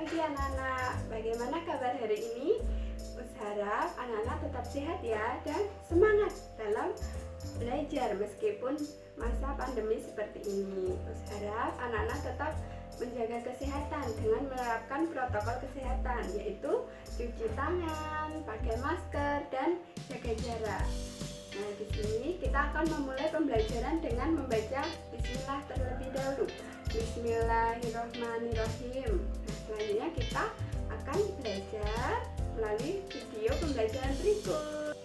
pagi anak-anak, bagaimana kabar hari ini? Harap anak-anak tetap sehat ya dan semangat dalam belajar meskipun masa pandemi seperti ini. Harap anak-anak tetap menjaga kesehatan dengan menerapkan protokol kesehatan, yaitu cuci tangan, pakai masker, dan jaga jarak. Nah, di sini kita akan memulai pembelajaran dengan membaca Bismillah terlebih dahulu. Bismillahirrahmanirrahim. Nah, selanjutnya kita akan belajar melalui video pembelajaran berikut.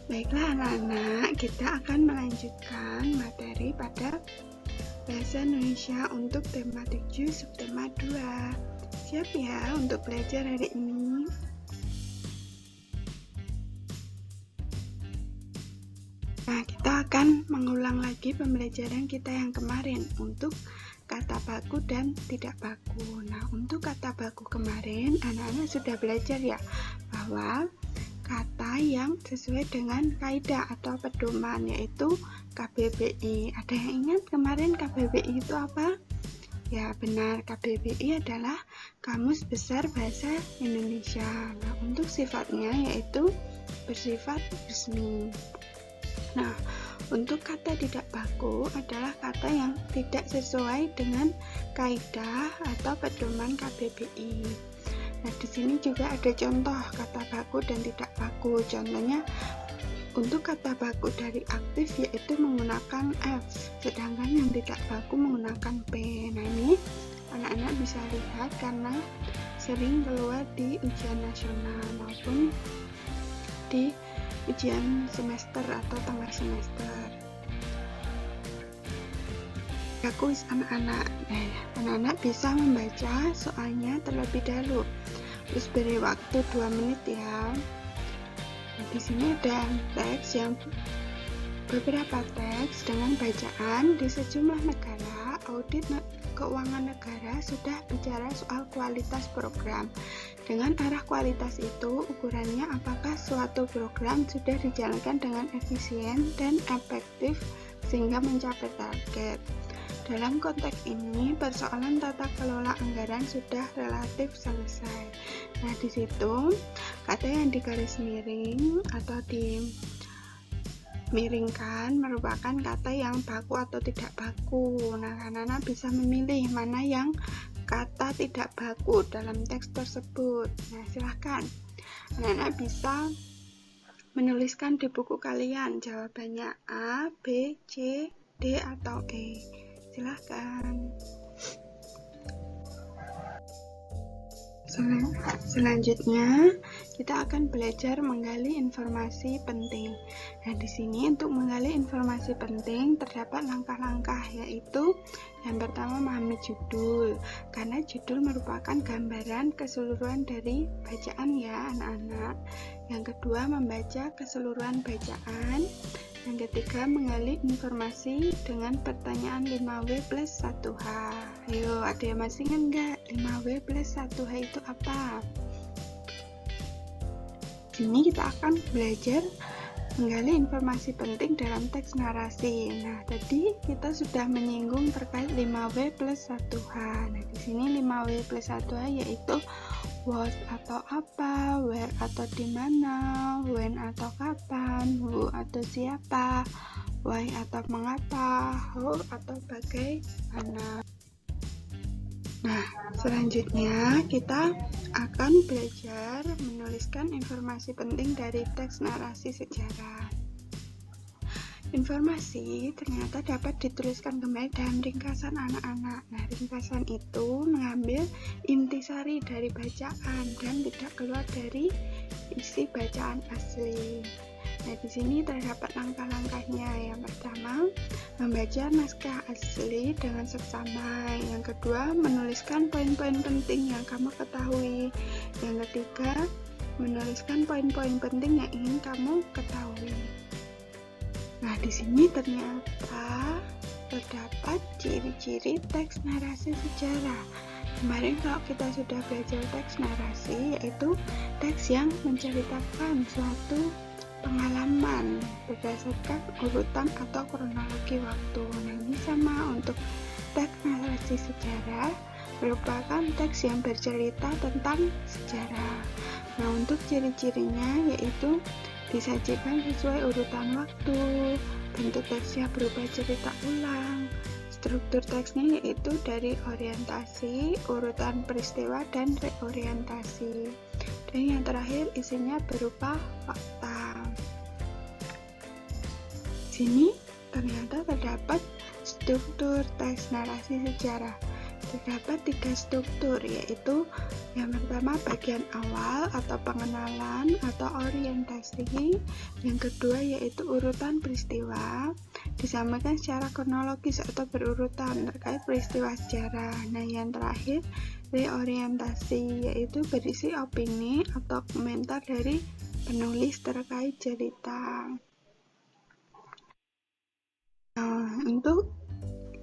Baiklah anak-anak, kita akan melanjutkan materi pada Bahasa Indonesia untuk tema 7 subtema 2. Siap ya untuk belajar hari ini? Nah, kita akan mengulang lagi pembelajaran kita yang kemarin untuk kata baku dan tidak baku. Nah, untuk kata baku kemarin, anak-anak sudah belajar ya, bahwa kata yang sesuai dengan kaidah atau pedoman, yaitu KBBI. Ada yang ingat kemarin KBBI itu apa? Ya benar, KBBI adalah Kamus Besar Bahasa Indonesia. Nah, untuk sifatnya yaitu bersifat resmi. Nah, untuk kata tidak baku adalah kata yang tidak sesuai dengan kaidah atau pedoman KBBI. Nah, di sini juga ada contoh kata baku dan tidak baku. Contohnya untuk kata baku dari aktif yaitu menggunakan F, sedangkan yang tidak baku menggunakan P. Nah, ini anak-anak bisa lihat karena sering keluar di ujian nasional maupun di ujian semester atau tengah semester. Bagus anak-anak. Anak-anak bisa membaca soalnya terlebih dahulu. Terus beri waktu 2 menit ya. Nah, di sini ada teks yang beberapa teks dengan bacaan di sejumlah negara. Audit keuangan negara sudah bicara soal kualitas program. Dengan arah kualitas itu, ukurannya apakah suatu program sudah dijalankan dengan efisien dan efektif sehingga mencapai target. Dalam konteks ini, persoalan tata kelola anggaran sudah relatif selesai. Nah, di situ kata yang digaris miring atau dimiringkan merupakan kata yang baku atau tidak baku. Nah, anak-anak bisa memilih mana yang kata tidak baku dalam teks tersebut. Nah, silahkan anak-anak bisa menuliskan di buku kalian jawabannya A, B, C, D, atau E. Silahkan. Selanjutnya kita akan belajar menggali informasi penting. Nah, di sini untuk menggali informasi penting terdapat langkah-langkah, yaitu yang pertama memahami judul, karena judul merupakan gambaran keseluruhan dari bacaan ya anak-anak. Yang kedua membaca keseluruhan bacaan. Yang ketiga menggali informasi dengan pertanyaan 5W plus 1H. Ayo, ada yang masih ingat nggak 5W plus 1H itu apa? Sini kita akan belajar menggali informasi penting dalam teks narasi. Nah, tadi kita sudah menyinggung terkait 5W plus 1H. Nah, di sini 5W plus 1H yaitu what atau apa, where atau di mana, when atau kapan, who atau siapa, why atau mengapa, how atau bagaimana. Nah, selanjutnya kita akan belajar menuliskan informasi penting dari teks narasi sejarah. Informasi ternyata dapat dituliskan kembali dalam ringkasan anak-anak. Nah, ringkasan itu mengambil intisari dari bacaan dan tidak keluar dari isi bacaan asli. Nah, di sini terdapat langkah-langkahnya. Yang pertama, membaca naskah asli dengan seksama. Yang kedua, menuliskan poin-poin penting yang kamu ketahui. Yang ketiga, menuliskan poin-poin penting yang ingin kamu ketahui. Nah, di sini ternyata terdapat ciri-ciri teks narasi sejarah. Kemarin kalau kita sudah belajar teks narasi, yaitu teks yang menceritakan suatu pengalaman berdasarkan urutan atau kronologi waktu. Nah, ini sama untuk teks narasi sejarah. merupakan teks yang bercerita tentang sejarah. Nah, untuk ciri-cirinya yaitu disajikan sesuai urutan waktu, bentuk teksnya berupa cerita ulang, struktur teksnya yaitu dari orientasi, urutan peristiwa, dan reorientasi. Dan yang terakhir isinya berupa fakta. Di sini ternyata terdapat struktur teks narasi sejarah. Terdapat 3 struktur, yaitu yang pertama bagian awal atau pengenalan atau orientasi, yang kedua yaitu urutan peristiwa, disampaikan secara kronologis atau berurutan terkait peristiwa sejarah. Nah, yang terakhir reorientasi, yaitu berisi opini atau komentar dari penulis terkait cerita. Nah, untuk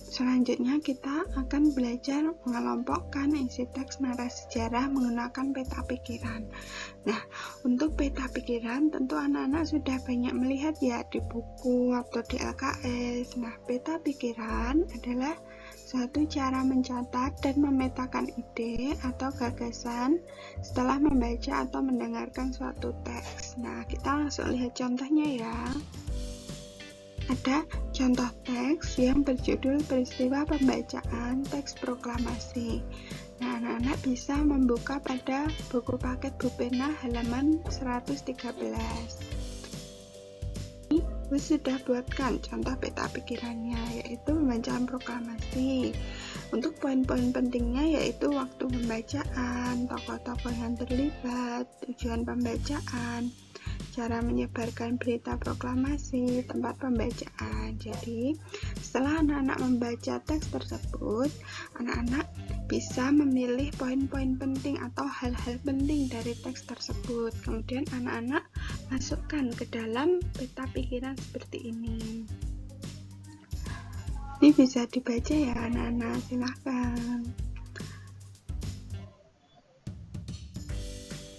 selanjutnya kita akan belajar mengelompokkan isi teks narasi sejarah menggunakan peta pikiran. Nah, untuk peta pikiran tentu anak-anak sudah banyak melihat ya di buku atau di LKS. Nah, peta pikiran adalah suatu cara mencatat dan memetakan ide atau gagasan setelah membaca atau mendengarkan suatu teks. Nah, kita langsung lihat contohnya ya. Ada contoh teks yang berjudul peristiwa pembacaan teks proklamasi. Nah, anak-anak bisa membuka pada buku paket Bu Pena halaman 113. Ini sudah buatkan contoh peta pikirannya, yaitu pembacaan proklamasi. Untuk poin-poin pentingnya yaitu waktu pembacaan, tokoh-tokoh yang terlibat, tujuan pembacaan, cara menyebarkan berita proklamasi, tempat pembacaan. Jadi, setelah anak-anak membaca teks tersebut, anak-anak bisa memilih poin-poin penting atau hal-hal penting dari teks tersebut. Kemudian anak-anak masukkan ke dalam peta pikiran seperti ini. Ini bisa dibaca ya anak-anak, silahkan.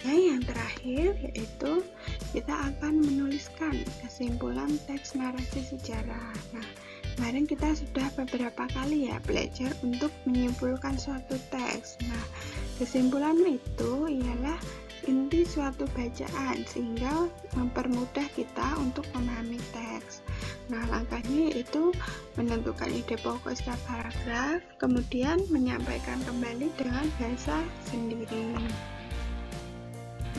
Nah, yang terakhir yaitu kita akan menuliskan kesimpulan teks narasi sejarah. Nah, kemarin kita sudah beberapa kali ya belajar untuk menyimpulkan suatu teks. Nah, kesimpulan itu ialah inti suatu bacaan sehingga mempermudah kita untuk memahami teks. Nah, langkahnya yaitu menentukan ide pokok setiap paragraf, kemudian menyampaikan kembali dengan bahasa sendiri.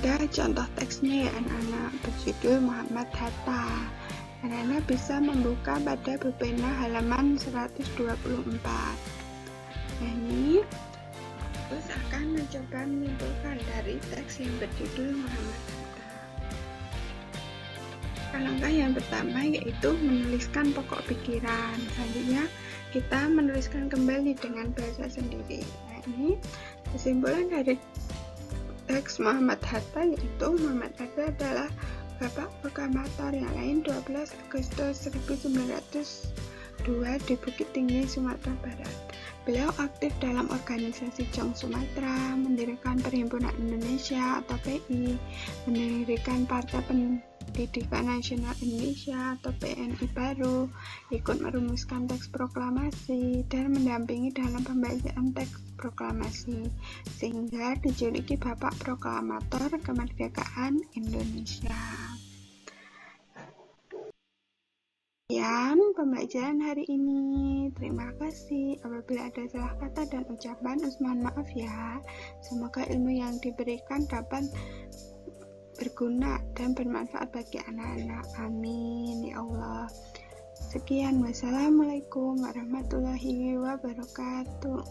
Ada contoh teksnya ya anak-anak, berjudul Muhammad Hatta. Anak-anak bisa membuka pada Bu Pena halaman 124. Nah, ini terus akan mencoba menyimpulkan dari teks yang berjudul Muhammad Hatta. Langkah yang pertama yaitu menuliskan pokok pikiran. Selanjutnya kita menuliskan kembali dengan bahasa sendiri. Nah, ini kesimpulan dari teks Muhammad Hatta yaitu Muhammad Hatta adalah bapak proklamator yang lain 12 Agustus 1902 di Bukit Tinggi, Sumatera Barat. Beliau aktif dalam organisasi Jong Sumatera, mendirikan Perhimpunan Indonesia atau PI, mendirikan Partai Pendidikan Nasional Indonesia atau PNI baru, ikut merumuskan teks proklamasi, dan mendampingi dalam pembacaan teks proklamasi, sehingga dijuluki Bapak Proklamator Kemerdekaan Indonesia. Sekian pembelajaran hari ini. Terima kasih. Apabila ada salah kata dan ucapan, mohon maaf ya. Semoga ilmu yang diberikan dapat berguna dan bermanfaat bagi anak-anak. Amin ya Allah. Sekian, wassalamualaikum warahmatullahi wabarakatuh.